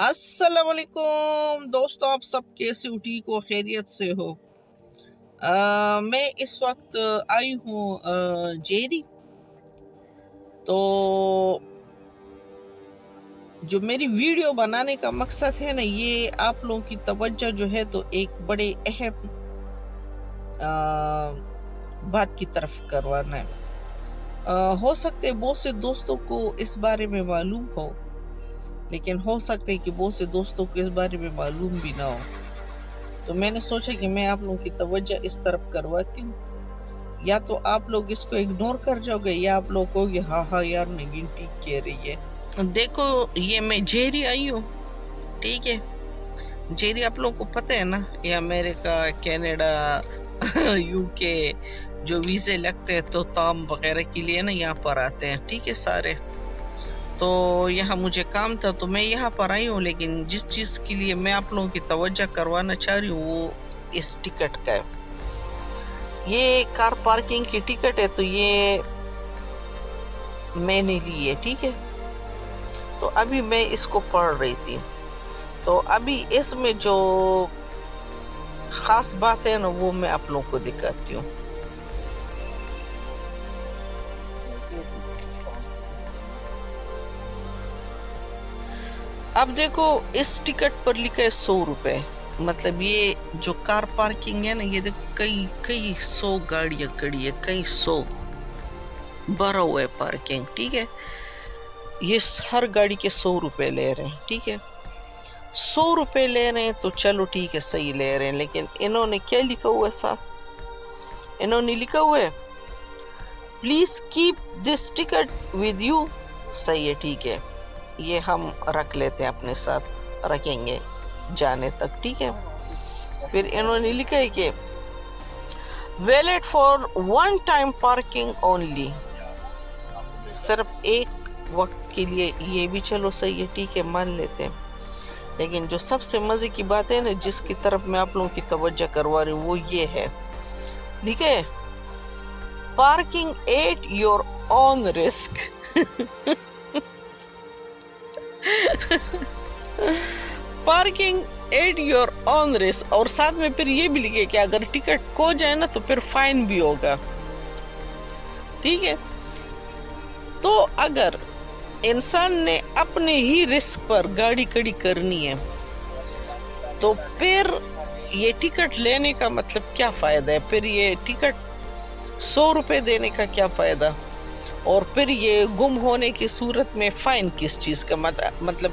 अस्सलाम वालेकुम दोस्तों, आप सब कैसे हो? ठीक हो? खैरियत से हो? मैं इस वक्त आई हूँ जेरी। तो जो मेरी वीडियो बनाने का मकसद है ना, ये आप लोगों की तवज्जो जो है तो एक बड़े अहम बात की तरफ करवाना है। हो सकते है बहुत से दोस्तों को इस बारे में मालूम हो, लेकिन हो सकता है कि बहुत से दोस्तों को इस बारे में मालूम भी ना हो। तो मैंने सोचा कि मैं आप लोगों की तवज्जो इस तरफ करवाती हूँ। या तो आप लोग इसको इग्नोर कर जाओगे, या आप लोग कहोगे हाँ हाँ यार नगीन ठीक कह रही है। देखो, ये मैं जेरी आई हूँ, ठीक है। जेरी आप लोगों को पता है ना, ये अमेरिका, कनाडा, यूके जो वीज़े लगते हैं तो ताम वगैरह के लिए ना यहाँ पर आते हैं, ठीक है सारे। तो यहाँ मुझे काम था तो मैं यहाँ पर आई हूँ, लेकिन जिस चीज़ के लिए मैं आप लोगों की तवज्जो करवाना चाह रही हूँ वो इस टिकट का है। ये कार पार्किंग की टिकट है, तो ये मैंने ली है, ठीक है। तो अभी मैं इसको पढ़ रही थी, तो अभी इसमें जो खास बात है ना वो मैं आप लोगों को दिखाती हूँ। अब देखो, इस टिकट पर लिखा है 100 रुपए। मतलब ये जो कार पार्किंग है ना, ये देखो कई 100 गाड़ियां खड़ी है, कई 100 भरा हुआ है पार्किंग, ठीक है। ये हर गाड़ी के 100 रुपए ले रहे हैं, ठीक है। 100 रुपए ले रहे हैं तो चलो ठीक है, सही ले रहे हैं। लेकिन इन्होंने क्या लिखा हुआ है साथ? इन्होंने लिखा हुआ है please keep this ticket with you. सही है, ठीक है, ये हम रख लेते हैं अपने साथ, रखेंगे जाने तक, ठीक है। फिर इन्होंने लिखा है कि valid for one time parking only, सिर्फ एक वक्त के लिए। ये भी चलो सही है, ठीक है, मान लेते हैं। लेकिन जो सबसे मजे की बात है ना, जिसकी तरफ मैं आप लोगों की तवज्जो करवा रही हूँ, वो ये है, ठीक है, parking at your own risk. Parking at your own risk. और साथ में फिर ये भी लिखे कि अगर टिकट खो जाए ना तो फिर फाइन भी होगा, ठीक है। तो अगर इंसान ने अपने ही रिस्क पर गाड़ी खड़ी करनी है तो फिर ये टिकट लेने का मतलब क्या फायदा है? फिर ये टिकट 100 रुपए देने का क्या फायदा? और फिर ये गुम होने की सूरत में फाइन किस चीज का? मतलब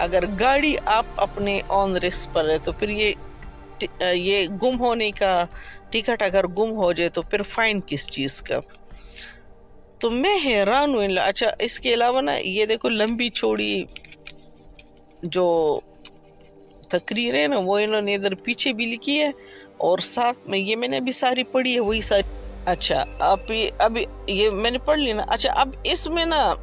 अगर गाड़ी आप अपने ऑन रिस्क पर है तो फिर ये गुम होने का टिकट अगर गुम हो जाए तो फिर फाइन किस चीज का? तो मैं हैरान हूँ। अच्छा, इसके अलावा ना ये देखो, लंबी चौड़ी जो तकरीर है ना वो इन्होंने इधर पीछे भी लिखी है, और साथ में ये मैंने अभी सारी पढ़ी है, वही सारी। अच्छा, अभी ये मैंने पढ़ ली ना। अच्छा, अब इसमें ना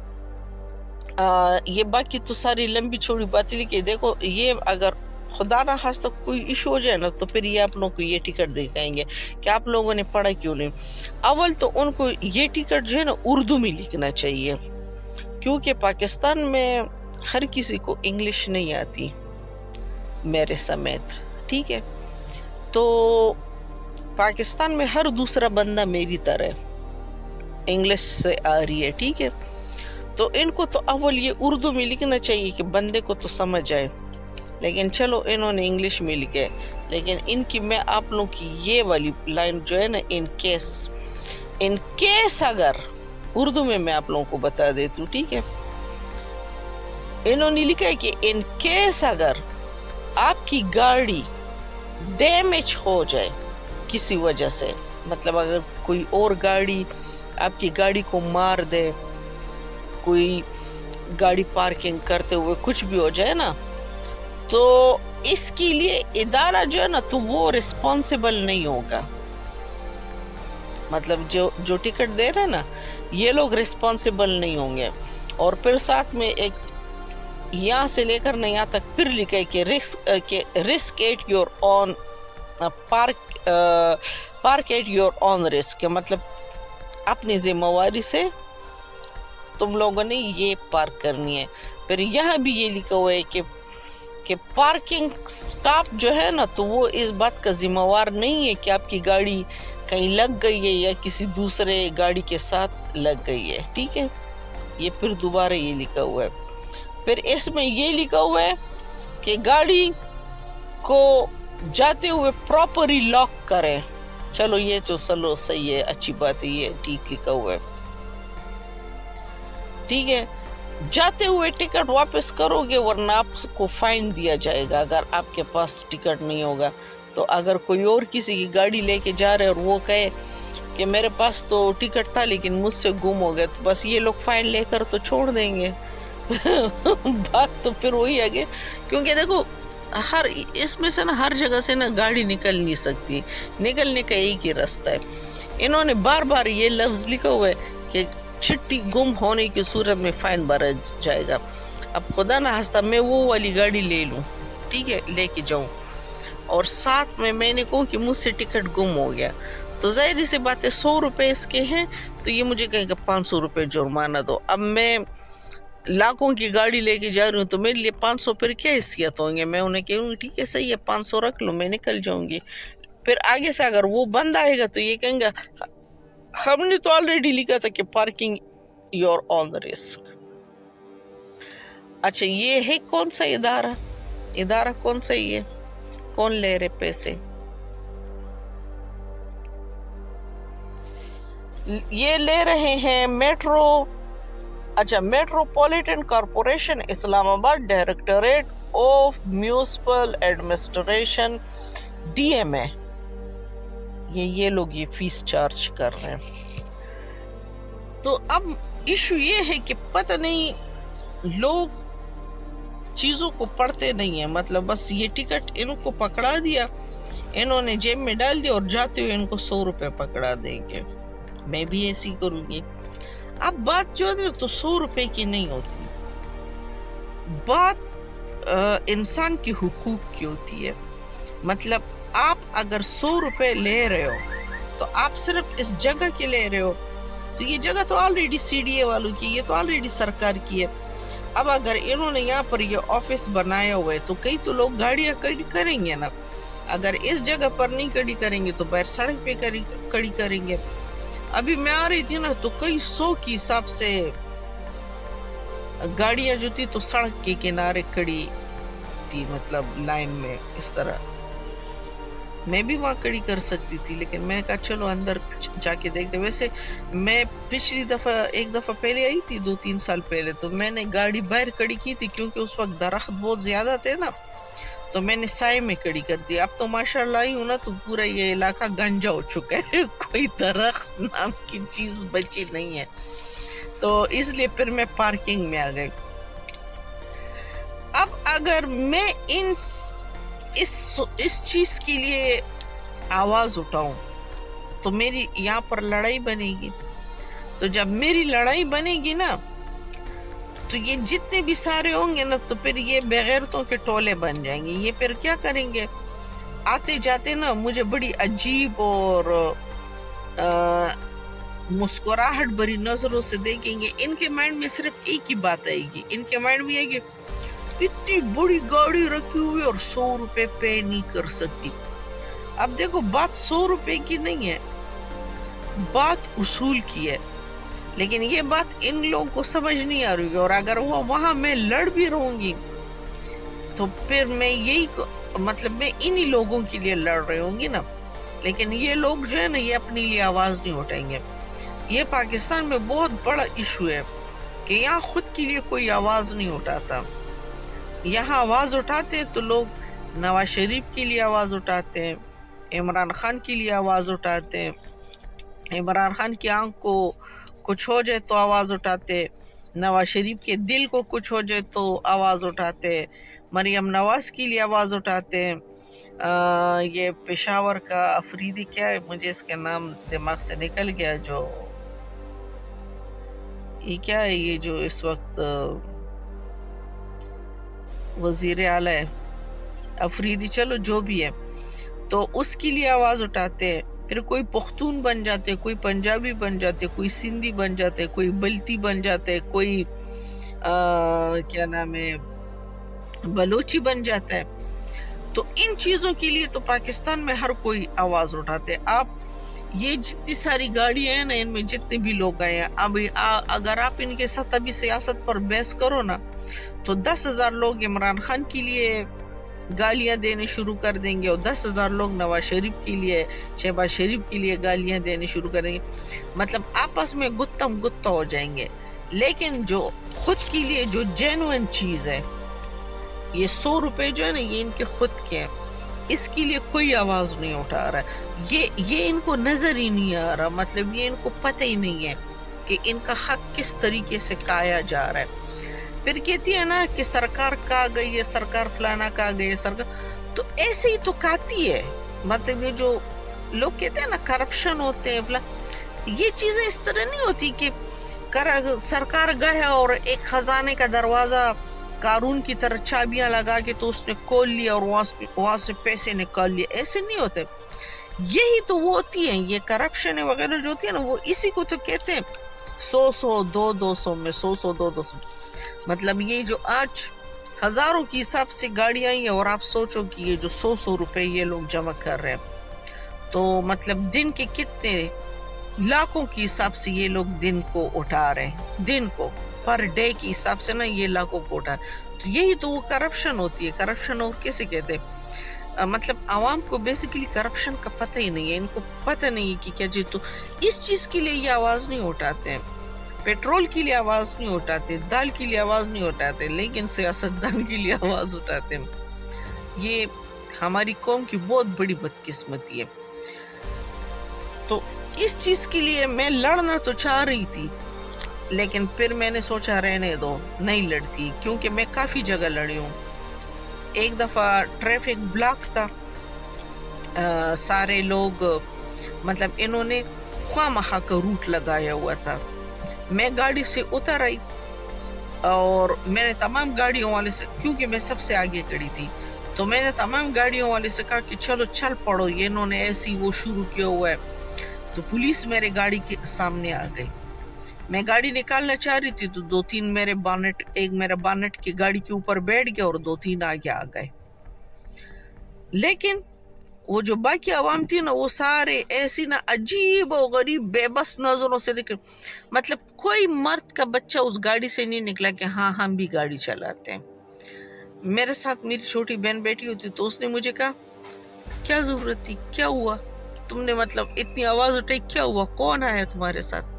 ये बाकी तो सारी लंबी चौड़ी बातें लिखी। देखो, ये अगर खुदा ना खास्ता कोई इशू हो जाए ना तो फिर ये आप लोगों को ये टिकट दिखाएंगे कि आप लोगों ने पढ़ा क्यों नहीं। अव्वल तो उनको ये टिकट जो है ना उर्दू में लिखना चाहिए, क्योंकि पाकिस्तान में हर किसी को इंग्लिश नहीं आती, मेरे समेत, ठीक है। तो पाकिस्तान में हर दूसरा बंदा मेरी तरह इंग्लिश से आ रही है, ठीक है। तो इनको तो अव्वल ये उर्दू में लिखना चाहिए कि बंदे को तो समझ आए। लेकिन चलो, इन्होंने इंग्लिश में लिखे। लेकिन इनकी मैं आप लोगों की ये वाली लाइन जो है ना, इन केस अगर उर्दू में मैं आप लोगों को बता देती हूँ, ठीक है। इन्होंने लिखा है कि इन केस अगर आपकी गाड़ी डैमेज हो जाए किसी वजह से, मतलब अगर कोई और गाड़ी आपकी गाड़ी को मार दे, कोई गाड़ी पार्किंग करते हुए कुछ भी हो जाए ना, तो इसके लिए इदारा जो है ना तो वो रिस्पॉन्सिबल नहीं होगा। मतलब जो टिकट दे रहे हैं ना, ये लोग रिस्पॉन्सिबल नहीं होंगे। और फिर साथ में एक यहाँ से लेकर ना यहाँ तक फिर लिखा है कि risk at your on park at your on risk, मतलब अपनी जिम्मेवारी से तुम लोगों ने ये पार्क करनी है। फिर यहाँ भी ये लिखा हुआ है कि کہ پارکنگ سٹاپ جو ہے نا تو وہ اس بات کا ذمہ وار نہیں ہے کہ آپ کی گاڑی کہیں لگ گئی ہے یا کسی دوسرے گاڑی کے ساتھ لگ گئی ہے. ٹھیک ہے, یہ پھر دوبارہ یہ لکھا ہوا ہے. پھر اس میں یہ لکھا ہوا ہے کہ گاڑی کو جاتے ہوئے پراپرلی لاک کریں. چلو یہ تو چلو صحیح ہے, اچھی بات ہے, یہ ٹھیک لکھا ہوا ہے. ٹھیک ہے, جاتے ہوئے ٹکٹ واپس کرو گے ورنہ آپ کو فائن دیا جائے گا اگر آپ کے پاس ٹکٹ نہیں ہوگا. تو اگر کوئی اور کسی کی گاڑی لے کے جا رہے اور وہ کہے کہ میرے پاس تو ٹکٹ تھا لیکن مجھ سے گم ہو گیا, تو بس یہ لوگ فائن لے کر تو چھوڑ دیں گے. بات تو پھر وہی آگے, کیونکہ دیکھو اس میں سے نا ہر جگہ سے نا گاڑی نکل نہیں سکتی, نکلنے کا ایک ہی راستہ ہے. انہوں نے بار بار یہ لفظ لکھا ہوا ہے کہ چھٹی گم ہونے کی صورت میں فائن بھرا جائے گا. اب خدا نہ خواستہ میں وہ والی گاڑی لے لوں, ٹھیک ہے, لے کے جاؤں, اور ساتھ میں نے کہوں کہ مجھ سے ٹکٹ گم ہو گیا, تو ظاہر سی بات ہے 100 روپے اس کے ہیں, تو یہ مجھے کہے گا 500 روپے جرمانہ دو. اب میں لاکھوں کی گاڑی لے کے جا رہی ہوں تو میرے لیے 500 پھر کیا حیثیت ہوں گے. میں انہیں کہوں گی ٹھیک ہے صحیح ہے 500 رکھ لو, میں نکل جاؤں گی. پھر آگے سے اگر وہ بند آئے گا تو یہ کہیں گا ہم نے تو آلریڈی لکھا تھا کہ پارکنگ یور آن رسک. اچھا یہ ہے کون سا ادارہ کون سا, یہ کون لے رہے پیسے؟ یہ لے رہے ہیں میٹروپولیٹن کارپوریشن اسلام آباد, directorate of municipal administration, DMA. یہ لوگ یہ فیس چارج کر رہے ہیں. تو اب ایشو یہ ہے کہ پتہ نہیں لوگ چیزوں کو پڑھتے نہیں ہیں. مطلب بس یہ ٹکٹ ان کو پکڑا دیا, انہوں نے جیب میں ڈال دیا, اور جاتے ہوئے ان کو 100 روپے پکڑا دیں گے. میں بھی ایسی کروں گی. اب بات جو ہے تو 100 روپے کی نہیں ہوتی, بات انسان کی حقوق کی ہوتی ہے. مطلب آپ اگر 100 روپے لے رہے ہو تو آپ صرف اس جگہ کے لے رہے ہو, تو یہ جگہ تو آلریڈی CDA والوں کی, یہ تو آلریڈی سرکار کی ہے. اب اگر انہوں نے یہاں پر یہ آفس بنایا ہوا ہے تو کئی تو لوگ گاڑیاں کھڑی کریں گے نا. اگر اس جگہ پر نہیں کھڑی کریں گے تو باہر سڑک پہ کھڑی کریں گے. ابھی میں آ رہی تھی نا تو کئی 100 کی حساب سے گاڑیاں جو تھی تو سڑک کے کنارے کھڑی تھی, مطلب لائن میں اس طرح. میں بھی وہاں کھڑی کر سکتی تھی, لیکن میں نے کہا چلو اندر جا کے دیکھتے. ویسے میں پچھلی دفعہ ایک دفعہ پہلے آئی تھی 2-3 سال پہلے, تو میں نے گاڑی باہر کھڑی کی تھی کیونکہ اس وقت درخت بہت زیادہ تھے نا, تو میں نے سائے میں کھڑی کر دی. اب تو ماشاءاللہ ہی ہوں نا تو پورا یہ علاقہ گنجا ہو چکا ہے, کوئی درخت نام کی چیز بچی نہیں ہے, تو اس لیے پھر میں پارکنگ میں آ گئی. اب اگر میں اس چیز کے لیے آواز اٹھاؤں تو میری یہاں پر لڑائی بنے گی. تو جب میری لڑائی بنے گی نا تو یہ جتنے بھی سارے ہوں گے نا تو پھر یہ بغیرتوں کے ٹولے بن جائیں گے. یہ پھر کیا کریں گے, آتے جاتے نا مجھے بڑی عجیب اور مسکراہٹ بھری نظروں سے دیکھیں گے. ان کے مائنڈ میں صرف ایک ہی بات آئے گی, ان کے مائنڈ میں آئے گی اتنی بڑی گاڑی رکھی ہوئی اور 100 روپے پے نہیں کر سکتی. اب دیکھو بات 100 روپے کی نہیں ہے, بات اصول کی ہے. لیکن یہ بات ان لوگوں کو سمجھ نہیں آ رہی ہے, اور اگر وہ وہاں میں لڑ بھی رہوں گی تو پھر میں میں انہی لوگوں کے لیے لڑ رہی ہوں گی نا. لیکن یہ لوگ جو ہے نا یہ اپنے لیے آواز نہیں اٹھائیں گے. یہ پاکستان میں بہت بڑا ایشو ہے کہ یہاں خود کے لیے کوئی آواز نہیں اٹھاتا. یہاں آواز اٹھاتے تو لوگ نواز شریف کے لیے آواز اٹھاتے ہیں, عمران خان کے لیے آواز اٹھاتے ہیں, عمران خان کی آنکھ کو کچھ ہو جائے تو آواز اٹھاتے, نواز شریف کے دل کو کچھ ہو جائے تو آواز اٹھاتے, مریم نواز کے لیے آواز اٹھاتے ہیں. یہ پشاور کا افریدی کیا ہے, مجھے اس کا نام دماغ سے نکل گیا, جو یہ کیا ہے, یہ جو اس وقت وزیر اعلیٰ ہے, افریدی, چلو جو بھی ہے, تو اس کے لیے آواز اٹھاتے ہیں. پھر کوئی پختون بن جاتے, کوئی پنجابی بن جاتے, کوئی سندھی بن جاتے, کوئی بلتی بن جاتے, کوئی کیا نام ہے बलोची बन जाता है। तो इन चीजों के लिए तो पाकिस्तान में हर कोई आवाज उठाते हैं। आप ये जितनी सारी गाड़ियां हैं ना, इनमें जितने भी लोग आए हैं, अभी अगर आप इनके साथ अभी सियासत पर बहस करो ना, तो 10,000 लोग इमरान खान के लिए गालियां देने शुरू कर देंगे और 10,000 लोग नवाज शरीफ के लिए, शहबाज शरीफ के लिए गालियां देने शुरू कर देंगे। मतलब आपस में गुत्तम गुत्ता हो जाएंगे। लेकिन जो खुद के लिए जो जेन्युइन चीज है, ये 100 रुपए जो है ना, ये इनके खुद के हैं, इसके लिए कोई आवाज नहीं उठा रहा है। ये इनको नजर ही नहीं आ रहा, मतलब ये इनको पता ही नहीं है कि इनका हक किस तरीके से खाया जा रहा है। फिर कहती है ना कि सरकार कहा गई है, सरकार फलाना कहा गई है, सरकार तो ऐसे ही तो खाती है। मतलब ये जो लोग कहते हैं ना करप्शन होते हैं, ये चीजें इस तरह नहीं होती कि सरकार गया और एक खजाने का दरवाजा कारून की तरह चाबियां लगा के तो उसने खोल लिया और वहां से पैसे निकाल लिए, ऐसे नहीं होते। यही तो वो होती है, ये करप्शन वगैरह जो होती है ना, वो इसी को तो कहते हैं 100 200 में 100 200। मतलब ये जो आज हजारों के हिसाब से गाड़ियां आई है और आप सोचो कि ये जो 100 रुपए ये लोग जमा कर रहे हैं, तो मतलब दिन के कितने लाखों के हिसाब से ये लोग दिन को उठा रहे हैं, दिन को पर डे के हिसाब से ना ये लाखों को उठा। तो यही तो वो करप्शन होती है। करप्शन और कैसे कहते हैं, मतलब आवाम को बेसिकली करप्शन का पता ही नहीं है, इनको पता नहीं है कि क्या चीज। तो इस चीज के लिए ये आवाज नहीं उठाते हैं, पेट्रोल के लिए आवाज नहीं उठाते, दाल के लिए आवाज नहीं उठाते, लेकिन सियासतदान के लिए आवाज उठाते हैं। ये हमारी कौम की बहुत बड़ी बदकिस्मती है। तो इस चीज के लिए मैं लड़ना तो चाह रही थी, लेकिन फिर मैंने सोचा रहने दो, नहीं लड़ती, क्योंकि मैं काफी जगह लड़ी हूँ। एक दफा ट्रैफिक ब्लॉक था, सारे लोग मतलब इन्होंने ख्वामखा का रूट लगाया हुआ था। मैं गाड़ी से उतर आई और मैंने तमाम गाड़ियों वाले से, क्योंकि मैं सबसे आगे खड़ी थी, तो मैंने तमाम गाड़ियों वाले से कहा कि चलो चल पड़ो, ये इन्होंने ऐसी वो शुरू किया हुआ है। तो पुलिस मेरे गाड़ी के सामने आ गई। मैं गाड़ी निकालना चाह रही थी तो 2-3 मेरे बानेट, एक मेरा बानेट की गाड़ी के ऊपर बैठ गया और 2-3 आगे आ गए। लेकिन वो जो बाकी आवाम थी ना, वो सारे ऐसी ना अजीब और गरीब बेबस नजरों से देख, मतलब कोई मर्द का बच्चा उस गाड़ी से नहीं निकला कि हाँ हम भी गाड़ी चलाते हैं। मेरे साथ मेरी छोटी बहन बैठी होती तो उसने मुझे कहा क्या जरूरत थी, क्या हुआ, तुमने मतलब इतनी आवाज उठाई, क्या हुआ, कौन आया तुम्हारे साथ।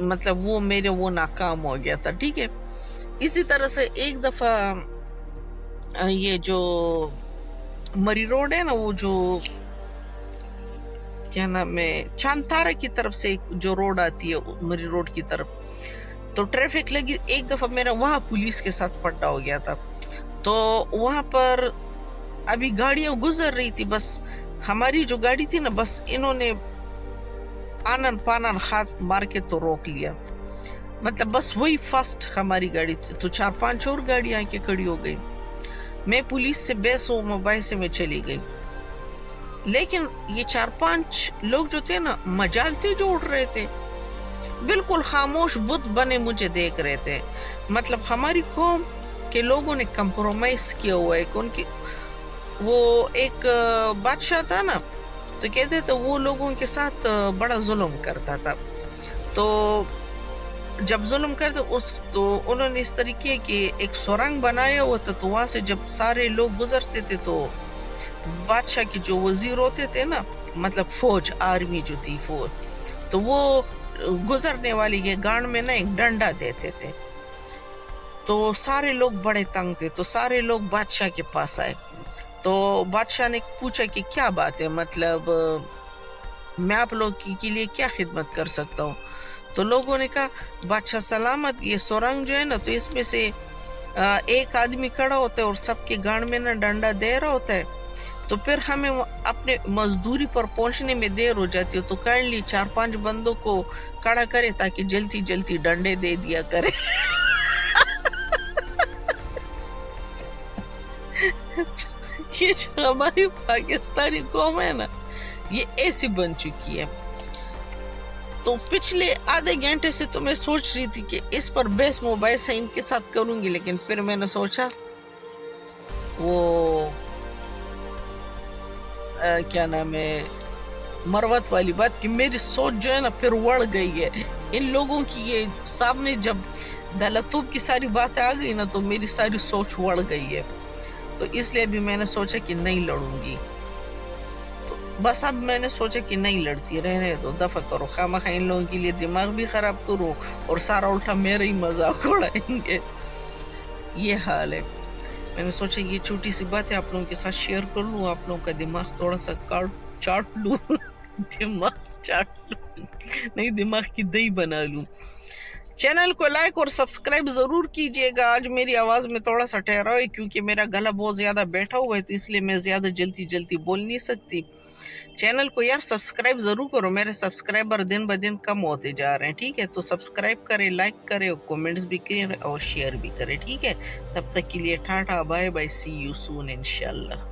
मतलब वो मेरे वो नाकाम हो गया था। ठीक है, इसी तरह से एक दफा ये जो मरी रोड है ना, वो जो क्या नाम है, चांदतारा की तरफ से जो रोड आती है मरी रोड की तरफ, तो ट्रैफिक लगी। एक दफा मेरा वहां पुलिस के साथ पट्टा हो गया था। तो वहां पर अभी गाड़ियां गुजर रही थी, बस हमारी जो गाड़ी थी ना, बस इन्होंने आनन पानन हाथ मार के तो रोक लिया। मतलब बस वही फर्स्ट हमारी गाड़ी थी, तो 4-5 और गाड़ियां आके खड़ी हो गई। मैं पुलिस से बहस हो मोबाइल से मैं चली गई। लेकिन ये 4-5 लोग जो थे ना, मजालते जो उड़ रहे थे, बिल्कुल खामोश बुत बने मुझे देख रहे थे। मतलब हमारी कौम के लोगों ने कंप्रोमाइज किया हुआ है। उनकी वो एक बादशाह था ना, तो कहते थे वो लोगों के साथ बड़ा जुल्म करता था। तो जब जुल्म करते तो उन्होंने इस तरीके की एक सुरंग बनाया हुआ था, तो वहां से जब सारे लोग गुजरते थे तो बादशाह के जो वजीर होते थे ना, मतलब फौज, आर्मी जो थी फौज, तो वो गुजरने वाली के गांड में ना एक डंडा देते थे। तो सारे लोग बड़े तंग थे, तो सारे लोग बादशाह के पास आए। तो बादशाह ने पूछा कि क्या बात है, मतलब मैं आप लोग के लिए क्या खिदमत कर सकता हूँ। तो लोगों ने कहा बादशाह सलामत, ये सुरंग जो है ना, तो इसमें से एक आदमी खड़ा होता है और सबके गांड में ना डंडा दे रहा होता है, तो फिर हमें अपने मजदूरी पर पहुंचने में देर हो जाती है। तो काइंडली 4-5 बंदों को खड़ा करे ताकि जल्दी जल्दी डंडे दे दिया करे। ये जो हमारी पाकिस्तानी कौम है ना, ये ऐसी बन चुकी है। तो पिछले आधे घंटे से तो मैं सोच रही थी कि इस पर बहस मुबाहिसा इनके साथ करूंगी, लेकिन फिर मैंने सोचा वो क्या नाम है, मरवत वाली बात कि मेरी सोच जो है ना फिर वड़ गई है। इन लोगों की ये सामने जब दलतूब की सारी बातें आ गई ना तो मेरी सारी सोच वड़ गई है। तो इसलिए भी मैंने सोचा कि नहीं लड़ूंगी। तो बस अब मैंने सोचा कि नहीं लड़ती, रहने दो, दफा करो, खामखा इन लोगों के लिए दिमाग भी खराब करूं और सारा उल्टा मेरा ही मजाक उड़ाएंगे। ये हाल है। मैंने सोचा ये छोटी सी बात है आप लोगों के साथ शेयर कर लूं, आप लोगों का दिमाग थोड़ा सा चाट लूं दिमाग चाट लूं, नहीं दिमाग की दही बना लूं। चैनल को लाइक और सब्सक्राइब ज़रूर कीजिएगा। आज मेरी आवाज़ में थोड़ा सा ठहराव है क्योंकि मेरा गला बहुत ज़्यादा बैठा हुआ है, तो इसलिए मैं ज़्यादा जल्दी बोल नहीं सकती। चैनल को यार सब्सक्राइब ज़रूर करो, मेरे सब्सक्राइबर दिन ब दिन कम होते जा रहे हैं, ठीक है। तो सब्सक्राइब करें, लाइक करें, कमेंट्स भी करें और शेयर भी करें, ठीक है। तब तक के लिए tata, bye bye, see you soon इंशाल्लाह।